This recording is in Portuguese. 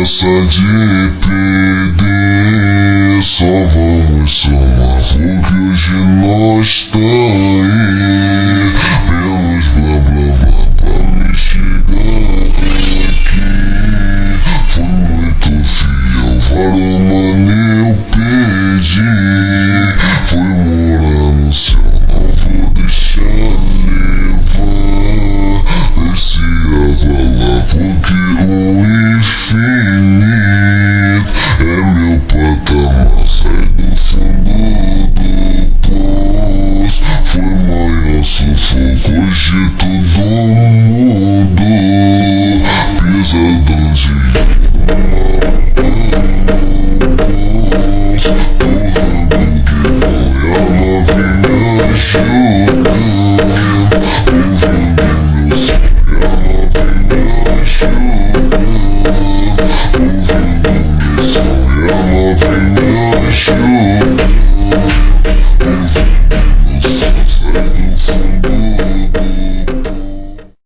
pressa de perder. Só vamos somar, porque hoje nós tá aí. Pelos blá blá blá pra me chegar aqui. Fui muito fiel, vários mano eu perdi. Fui morar no céu, não vou deixar levar. Esse avalar, porque o infinito é meu patamar. Sai do fundo do poço. Foi maior sufoco, hoje tudo mudou. Pesadão de Ouvindo meu som, ela vem me ajudar.